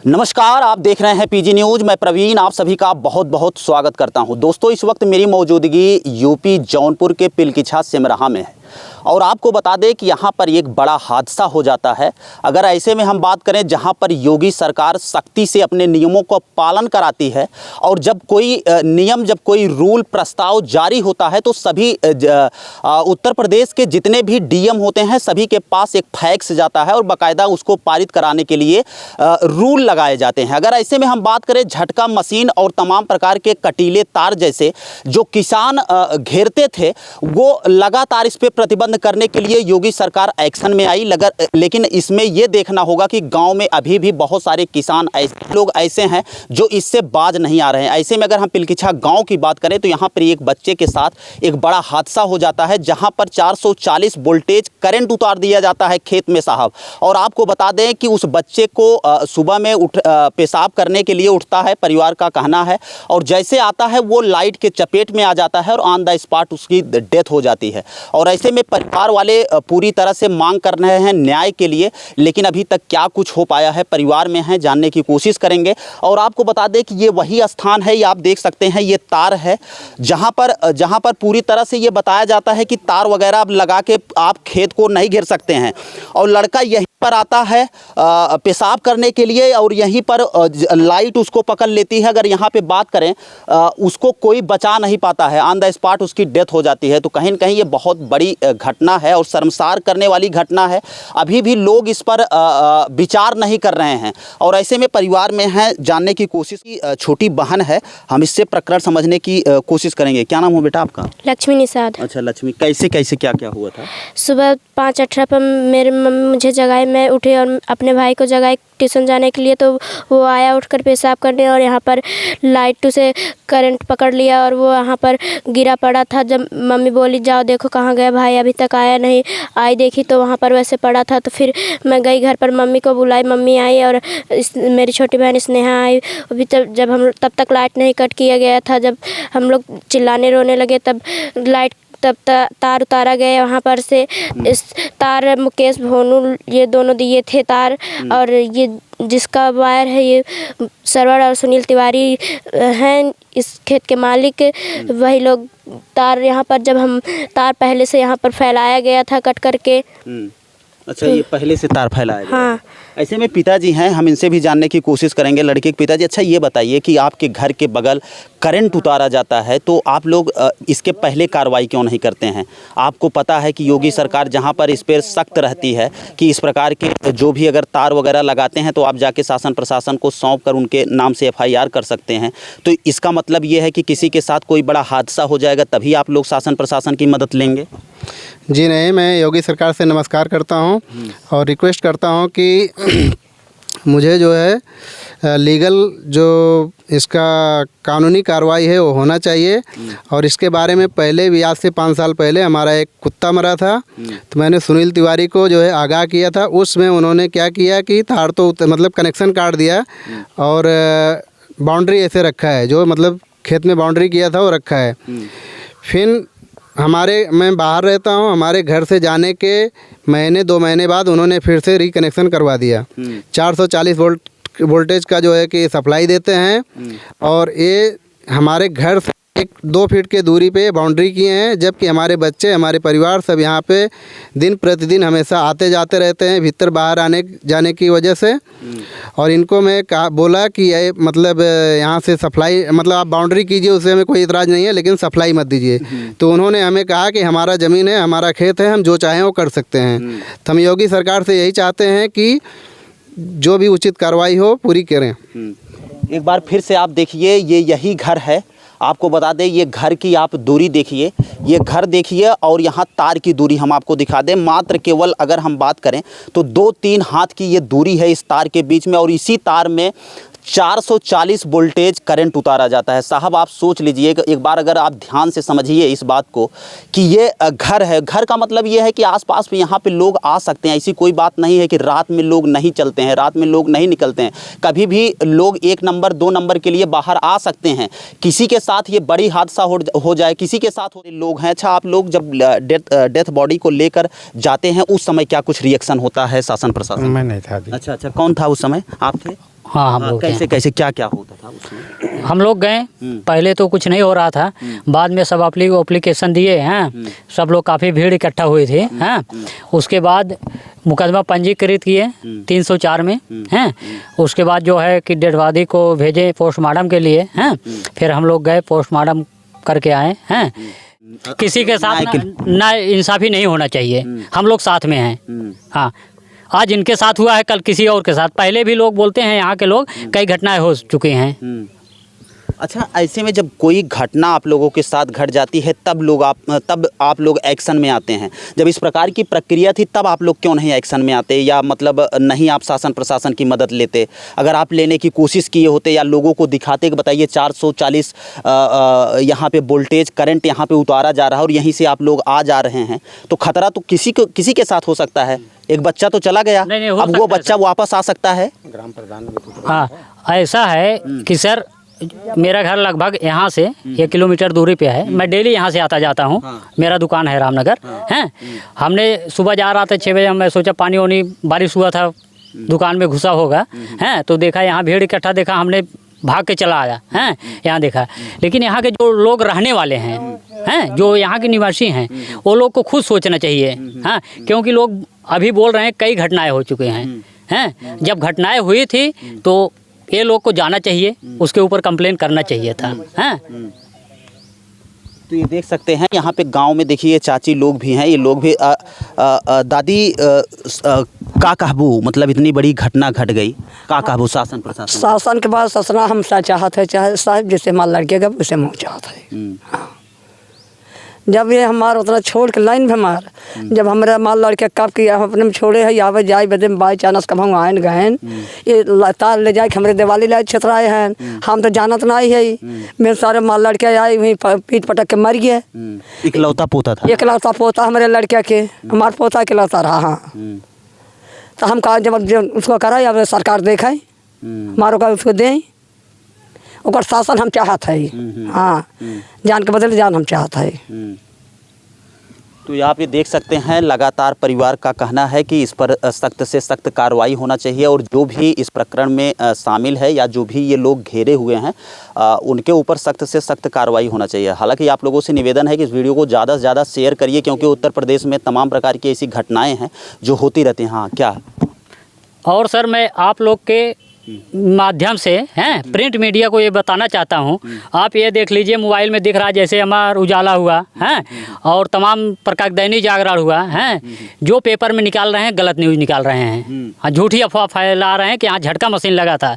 नमस्कार, आप देख रहे हैं पीजी न्यूज़। मैं प्रवीण आप सभी का बहुत बहुत स्वागत करता हूं। दोस्तों, इस वक्त मेरी मौजूदगी यूपी जौनपुर के पिलकिछा सिमराहा में है और आपको बता दें कि यहां पर एक बड़ा हादसा हो जाता है। अगर ऐसे में हम बात करें जहां पर योगी सरकार सख्ती से अपने नियमों को पालन कराती है और जब कोई नियम, जब कोई रूल प्रस्ताव जारी होता है तो सभी उत्तर प्रदेश के जितने भी डीएम होते हैं सभी के पास एक फैक्स जाता है और बाकायदा उसको पारित कराने के लिए रूल लगाए जाते हैं। अगर ऐसे में हम बात करें झटका मशीन और तमाम प्रकार के कटीले तार जैसे जो किसान घेरते थे, वो लगातार इस पर प्रतिबंध करने के लिए योगी सरकार एक्शन में आई। लेकिन इसमें यह देखना होगा कि गांव में अभी भी बहुत सारे किसान लोग ऐसे हैं जो इससे बाज नहीं आ रहे हैं। ऐसे में अगर हम पिलकिछा गांव की बात करें तो यहां पर एक बच्चे के साथ एक बड़ा हादसा हो जाता है जहां पर 440 वोल्टेज करंट उतार दिया जाता है खेत में साहब। और आपको बता दें कि उस बच्चे को सुबह में पेशाब करने के लिए उठता है, परिवार का कहना है, और जैसे आता है वो लाइट के चपेट में आ जाता है और ऑन द स्पॉट उसकी डेथ हो जाती है। और ऐसे में परिवार वाले पूरी तरह से मांग कर रहे हैं न्याय के लिए, लेकिन अभी तक क्या कुछ हो पाया है परिवार में है जानने की कोशिश करेंगे। और आपको बता दें कि ये वही स्थान है, ये आप देख सकते हैं, ये तार है जहां पर पूरी तरह से ये बताया जाता है कि तार वगैरह आप लगा के आप खेत को नहीं घेर सकते हैं। और लड़का यहीं पर आता है पेशाब करने के लिए और यहीं पर लाइट उसको पकड़ लेती है। अगर यहाँ पे बात करें उसको कोई बचा नहीं पाता है, ऑन द स्पॉट उसकी डेथ हो जाती है। तो कहीं न कहीं ये बहुत बड़ी घटना है और शर्मसार करने वाली घटना है। अभी भी लोग इस पर विचार नहीं कर रहे हैं और ऐसे में परिवार में है जानने की कोशिश की। छोटी बहन है, हम इससे प्रकरण समझने की कोशिश करेंगे। क्या नाम हो बेटा आपका? लक्ष्मी निषाद। अच्छा लक्ष्मी, कैसे कैसे क्या क्या हुआ था? सुबह 5:18 पर मेरे मम्मी मुझे जगाए, मैं उठे और अपने भाई को जगाए ट्यूशन जाने के लिए। तो वो आया उठकर पेशाब करने और यहाँ पर लाइट से करंट पकड़ लिया और वो यहाँ पर गिरा पड़ा था। जब मम्मी बोली जाओ देखो कहाँ गया भाई, अभी तक आया नहीं। आई देखी तो वहाँ पर वैसे पड़ा था। तो फिर मैं गई घर पर, मम्मी को बुलाई, मम्मी आई और मेरी छोटी बहन स्नेहा आई। अभी तब तक लाइट नहीं कट किया गया था। जब हम लोग चिल्लाने रोने लगे तब लाइट तार उतारा गया वहाँ पर से। इस तार मुकेश भोनू ये दोनों दिए थे तार, और ये जिसका वायर है ये सरवर और सुनील तिवारी हैं इस खेत के मालिक। वही लोग तार यहाँ पर, जब हम तार पहले से यहाँ पर फैलाया गया था कट करके। अच्छा, ये पहले से तार फैलाया गया। हाँ। ऐसे में पिताजी हैं, हम इनसे भी जानने की कोशिश करेंगे, लड़के के पिताजी। अच्छा ये बताइए कि आपके घर के बगल करंट उतारा जाता है तो आप लोग इसके पहले कार्रवाई क्यों नहीं करते हैं? आपको पता है कि योगी सरकार जहां पर इस पर सख्त रहती है कि इस प्रकार के जो भी अगर तार वगैरह लगाते हैं तो आप जाके शासन प्रशासन को सौंप कर उनके नाम से FIR कर सकते हैं। तो इसका मतलब ये है कि किसी के साथ कोई बड़ा हादसा हो जाएगा तभी आप लोग शासन प्रशासन की मदद लेंगे? जी नहीं, मैं योगी सरकार से नमस्कार करता हूं और रिक्वेस्ट करता हूं कि मुझे जो है लीगल जो इसका कानूनी कार्रवाई है वो होना चाहिए। और इसके बारे में पहले भी, आज से 5 साल पहले हमारा एक कुत्ता मरा था तो मैंने सुनील तिवारी को जो है आगाह किया था। उसमें उन्होंने क्या किया कि तार तो मतलब कनेक्शन काट दिया और बाउंड्री ऐसे रखा है, जो मतलब खेत में बाउंड्री किया था वो रखा है। फिर मैं बाहर रहता हूँ, हमारे घर से जाने के महीने 2 महीने बाद उन्होंने फिर से रिकनेक्शन करवा दिया। 440 वोल्टेज का जो है कि सप्लाई देते हैं और ये हमारे घर से 1-2 फीट के दूरी पे बाउंड्री किए हैं, जबकि हमारे बच्चे, हमारे परिवार सब यहाँ पे दिन प्रतिदिन हमेशा आते जाते रहते हैं भीतर बाहर आने जाने की वजह से। और इनको मैं बोला कि ये मतलब यहाँ से सप्लाई, मतलब आप बाउंड्री कीजिए, उससे हमें कोई इतराज़ नहीं है, लेकिन सप्लाई मत दीजिए। तो उन्होंने हमें कहा कि हमारा ज़मीन है, हमारा खेत है, हम जो चाहें वो कर सकते हैं। तो हम योगी सरकार से यही चाहते हैं कि जो भी उचित कार्रवाई हो पूरी करें। एक बार फिर से आप देखिए, ये यही घर है। आपको बता दें ये घर की आप दूरी देखिए, ये घर देखिए और यहाँ तार की दूरी हम आपको दिखा दें। मात्र केवल अगर हम बात करें तो 2-3 हाथ की ये दूरी है इस तार के बीच में और इसी तार में 440 वोल्टेज करंट उतारा जाता है। साहब आप सोच लीजिए एक बार, अगर आप ध्यान से समझिए इस बात को कि ये घर है। घर का मतलब ये है कि आसपास में यहाँ पे लोग आ सकते हैं। ऐसी कोई बात नहीं है कि रात में लोग नहीं चलते हैं, रात में लोग नहीं निकलते हैं। कभी भी लोग 1 नंबर 2 नंबर के लिए बाहर आ सकते हैं। किसी के साथ ये बड़ी हादसा हो जाए, किसी के साथ लोग हैं। अच्छा, आप लोग जब डेथ बॉडी को लेकर जाते हैं उस समय क्या कुछ रिएक्शन होता है शासन प्रशासन? मैं नहीं था। अच्छा, कौन था उस समय? आप थे? हाँ हम लोग कैसे कैसे क्या क्या होता था उसमें? हम लोग गए, पहले तो कुछ नहीं हो रहा था, बाद में सब एप्लीकेशन दिए हैं, सब लोग काफ़ी भीड़ इकट्ठा हुए थे हैं। उसके बाद मुकदमा पंजीकृत किए 304 में हैं। उसके बाद जो है कि डेड बॉडी को भेजे पोस्टमार्टम के लिए हैं। फिर हम लोग गए, पोस्टमार्टम करके आए हैं। किसी के साथ ना इंसाफ़ी नहीं होना चाहिए, हम लोग साथ में हैं। हाँ, आज इनके साथ हुआ है, कल किसी और के साथ। पहले भी लोग बोलते हैं, यहाँ के लोग कई घटनाएं हो चुकी हैं। अच्छा, ऐसे में जब कोई घटना आप लोगों के साथ घट जाती है तब आप लोग एक्शन में आते हैं। जब इस प्रकार की प्रक्रिया थी तब आप लोग क्यों नहीं एक्शन में आते, या मतलब नहीं आप शासन प्रशासन की मदद लेते? अगर आप लेने की कोशिश किए होते या लोगों को दिखाते कि बताइए 440 यहाँ पे वोल्टेज करंट यहाँ पे उतारा जा रहा है और यहीं से आप लोग आ जा रहे हैं, तो खतरा तो किसी के साथ हो सकता है। एक बच्चा तो चला गया, अब वो बच्चा वापस आ सकता है। हाँ, ऐसा है कि सर मेरा घर लगभग यहाँ से 1 किलोमीटर दूरी पे है। मैं डेली यहाँ से आता जाता हूँ। मेरा दुकान है रामनगर हैं। हमने सुबह जा रहा था 6 बजे, मैं सोचा पानी वानी बारिश हुआ था, दुकान में घुसा होगा हैं, तो देखा यहाँ भीड़ इकट्ठा देखा, हमने भाग के चला आया हैं। यहाँ देखा, लेकिन यहाँ के जो लोग रहने वाले हैं जो यहाँ के निवासी हैं, वो लोग को खुद सोचना चाहिए। हाँ, क्योंकि लोग अभी बोल रहे हैं कई घटनाएँ हो चुके हैं। जब घटनाएँ हुई थी तो ये लोग को जाना चाहिए, उसके ऊपर कंप्लेन करना चाहिए था। हैं। तो ये देख सकते हैं यहाँ पे गांव में देखिए चाची लोग भी हैं, ये लोग भी दादी का कहबू, मतलब इतनी बड़ी घटना घट गई, का कहबू शासन प्रशासन? शासन के बाद ससना हम चाहते हैं, चाहे साहब जैसे हमारे लड़के का वैसे मुँह चाहते हैं। जब ये हमारा उतना छोड़ के लाइन में हमार, जब हमारा माल लड़के कब किया हम अपने में छोड़े है, आवे जाए बदे बाई चानस कब हम आए गहन, ये तार ले जाए हमारे दिवाली लाए छतराए हैं, हम तो जानत ना है। मेरे सारे माल लड़के आए वहीं पीट पटक के मर गए। इकलौता पोता था? इकलौता पोता हमारे लड़के के, हमारा पोता इकलौता रहा। हाँ, तो हम कहा जब उसको करा या सरकार देखे हमारो का उसको दें, और शासन हम चाहते हैं। हाँ, जान के बदले जान हम चाहते हैं। तो यहाँ पे देख सकते हैं लगातार परिवार का कहना है कि इस पर सख्त से सख्त कार्रवाई होना चाहिए, और जो भी इस प्रकरण में शामिल है या जो भी ये लोग घेरे हुए हैं उनके ऊपर सख्त से सख्त कार्रवाई होना चाहिए। हालांकि आप लोगों से निवेदन है कि इस वीडियो को ज़्यादा से ज़्यादा शेयर करिए, क्योंकि उत्तर प्रदेश में तमाम प्रकार की ऐसी घटनाएँ हैं जो होती रहती हैं। हाँ, क्या? और सर मैं आप लोग के माध्यम से हैं प्रिंट मीडिया को ये बताना चाहता हूँ, आप ये देख लीजिए मोबाइल में दिख रहा है, जैसे हमारा उजाला हुआ हैं और तमाम प्रकार दैनिक जागरण हुआ हैं, जो पेपर में निकाल रहे हैं गलत न्यूज़ निकाल रहे हैं, झूठी अफवाह फैला रहे हैं कि यहाँ झटका मशीन लगा था,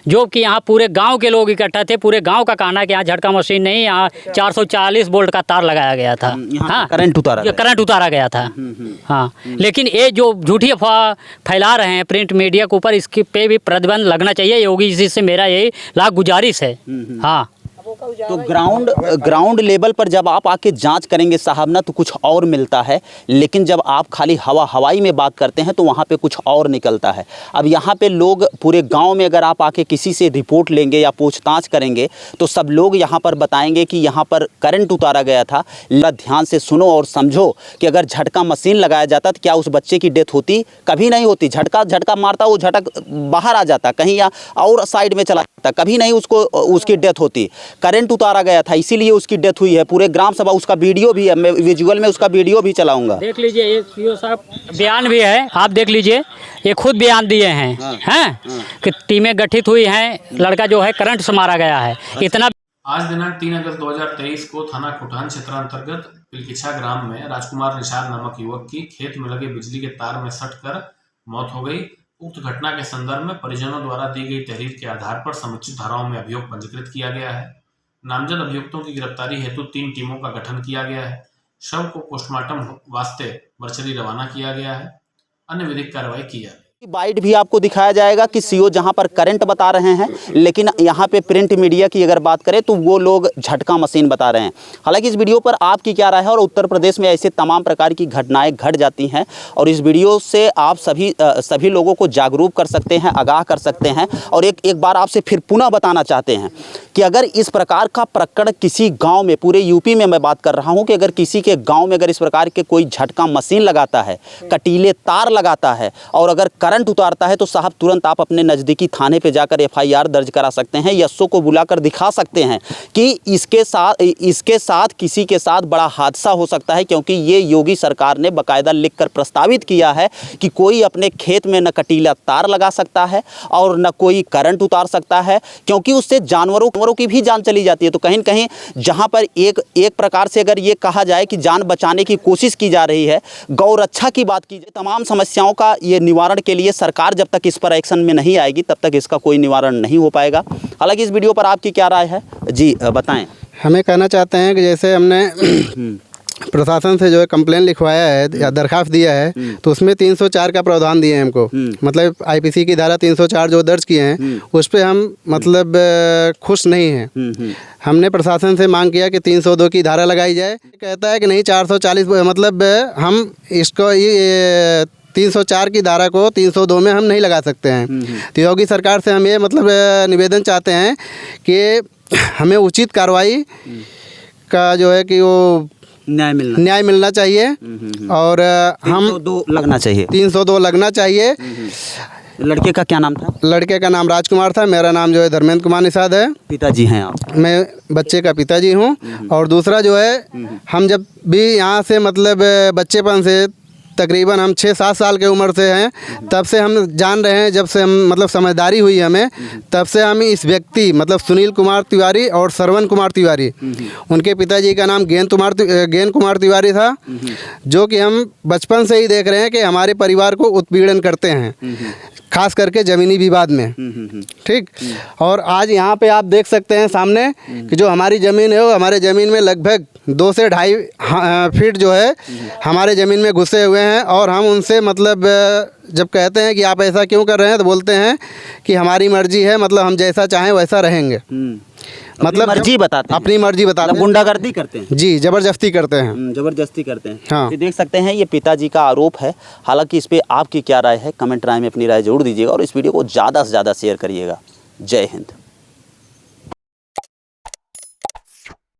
जो कि यहाँ पूरे गांव के लोग इकट्ठा थे। पूरे गांव का कहना है कि यहाँ झटका मशीन नहीं, यहाँ 440 वोल्ट का तार लगाया गया था। हाँ, करंट उतारा गया था। हाँ, लेकिन ये जो झूठी अफवाह फैला रहे हैं प्रिंट मीडिया के ऊपर, इसके पे भी प्रतिबंध लगना चाहिए योगी जी से, मेरा यही लाख गुजारिश है। हाँ, तो ग्राउंड लेवल पर जब आप आके जांच करेंगे साहब ना, तो कुछ और मिलता है, लेकिन जब आप खाली हवाई में बात करते हैं तो वहाँ पे कुछ और निकलता है। अब यहाँ पे लोग पूरे गांव में अगर आप आके किसी से रिपोर्ट लेंगे या पूछताछ करेंगे तो सब लोग यहाँ पर बताएंगे कि यहाँ पर करंट उतारा गया था। ध्यान से सुनो और समझो कि अगर झटका मशीन लगाया जाता तो क्या उस बच्चे की डेथ होती? कभी नहीं होती। झटका मारता, वो झटक बाहर आ जाता कहीं या और साइड में चला जाता, कभी नहीं उसकी डेथ होती। करंट उतारा गया था, इसीलिए उसकी डेथ हुई है। पूरे ग्राम सभा, उसका वीडियो भी है, मैं विजुअल में उसका वीडियो भी चलाऊंगा। देख लीजिए, ये सीओ साहब बयान भी है, आप देख लीजिए, ये खुद बयान दिए हैं कि टीमें गठित हुई हैं, लड़का जो है करंट से मारा गया है। इतना आज दिनांक 3 अगस्त 2023 को थाना खुटान क्षेत्र अंतर्गत पिलकिछा ग्राम में राजकुमार निषाद नामक युवक की खेत में लगे बिजली के तार में सटकर मौत हो गई। उक्त घटना के संदर्भ में परिजनों द्वारा दी गई तहरीर के आधार पर समुचित धाराओं में अभियोग पंजीकृत किया गया है। नामजद अभियुक्तों की गिरफ्तारी हेतु 3 टीमों का गठन किया गया है। शव को पोस्टमार्टम वास्ते मर्चरी रवाना किया गया है। अन्य विधिक कार्रवाई की जाएगी। बाइट भी आपको दिखाया जाएगा कि सीओ जहां पर करंट बता रहे हैं, लेकिन यहां पे प्रिंट मीडिया की अगर बात करें तो वो लोग झटका मशीन बता रहे हैं। हालांकि इस वीडियो पर आपकी क्या राय है, और उत्तर प्रदेश में ऐसे तमाम प्रकार की घटनाएं घट जाती हैं, और इस वीडियो से आप सभी लोगों को जागरूक कर सकते हैं, आगाह कर सकते हैं। और एक बार आपसे फिर पुनः बताना चाहते हैं कि अगर इस प्रकार का प्रकरण किसी गाँव में, पूरे यूपी में मैं बात कर रहा हूँ, कि अगर किसी के गाँव में अगर इस प्रकार के कोई झटका मशीन लगाता है, कटीले तार लगाता है, और अगर करंट उतारता है तो साहब तुरंत आप अपने नज़दीकी थाने पे जाकर FIR दर्ज करा सकते हैं, एसओ को बुलाकर दिखा सकते हैं कि इसके साथ किसी के साथ बड़ा हादसा हो सकता है, क्योंकि ये योगी सरकार ने बाकायदा लिखकर प्रस्तावित किया है कि कोई अपने खेत में न कटीला तार लगा सकता है और न कोई करंट उतार सकता है, क्योंकि उससे जानवरों की भी जान चली जाती है। तो कहीं न कहीं जहाँ पर एक प्रकार से अगर ये कहा जाए कि जान बचाने की कोशिश की जा रही है, गौरक्षा की बात की जाए, तमाम समस्याओं का ये निवारण के लिए सरकार जब तक इस पर एक्शन में नहीं आएगी तब तक इसका कोई निवारण नहीं हो पाएगा। हालांकि इस वीडियो पर आपकी क्या राय है जी, बताएं। हमें कहना चाहते हैं कि जैसे हमने प्रशासन से जो है कंप्लेन लिखवाया है या दरखास्त दिया है, तो उसमें 304 का प्रावधान दिए हैं हमको, मतलब IPC की धारा 304 जो दर्ज किए हैं उस पर हम मतलब खुश नहीं हैं। हमने प्रशासन से मांग किया कि 302 की धारा लगाई जाए, कहता है कि नहीं 440, मतलब हम इसको ये 304 की धारा को 302 में हम नहीं लगा सकते हैं। तो योगी सरकार से हम ये मतलब निवेदन चाहते हैं कि हमें उचित कार्रवाई का जो है कि वो न्याय मिलना चाहिए और हम 302 लगना चाहिए, 302 लगना चाहिए। लड़के का क्या नाम था? लड़के का नाम राजकुमार था, मेरा नाम जो है धर्मेंद्र कुमार निषाद है। पिताजी हैं आप? मैं बच्चे का पिताजी हूँ। और दूसरा जो है, हम जब भी यहाँ से मतलब बच्चेपन से तकरीबन हम 6-7 साल के उम्र से हैं, तब से हम जान रहे हैं, जब से हम मतलब समझदारी हुई हमें, तब से हम इस व्यक्ति मतलब सुनील कुमार तिवारी और श्रवण कुमार तिवारी, उनके पिताजी का नाम गेंद कुमार तिवारी था, जो कि हम बचपन से ही देख रहे हैं कि हमारे परिवार को उत्पीड़न करते हैं, खास करके ज़मीनी विवाद में। ठीक। और आज यहाँ पे आप देख सकते हैं सामने कि जो हमारी ज़मीन है वो हमारे ज़मीन में लगभग 2 से 2.5 फीट जो है हमारे ज़मीन में घुसे हुए हैं। और हम उनसे मतलब जब कहते हैं कि आप ऐसा क्यों कर रहे हैं, तो बोलते हैं कि हमारी मर्जी है, मतलब हम जैसा चाहें वैसा रहेंगे। मतलब मर्जी बताते हैं, अपनी मर्जी बताते हैं, गुंडागर्दी करते हैं जी, ज़बरदस्ती करते हैं, ज़बरदस्ती करते हैं। हाँ। ये देख सकते हैं, ये पिताजी का आरोप है। हालांकि इस पर आपकी क्या राय है, कमेंट राय में अपनी राय जरूर दीजिएगा और इस वीडियो को ज़्यादा से ज़्यादा शेयर करिएगा। जय हिंद।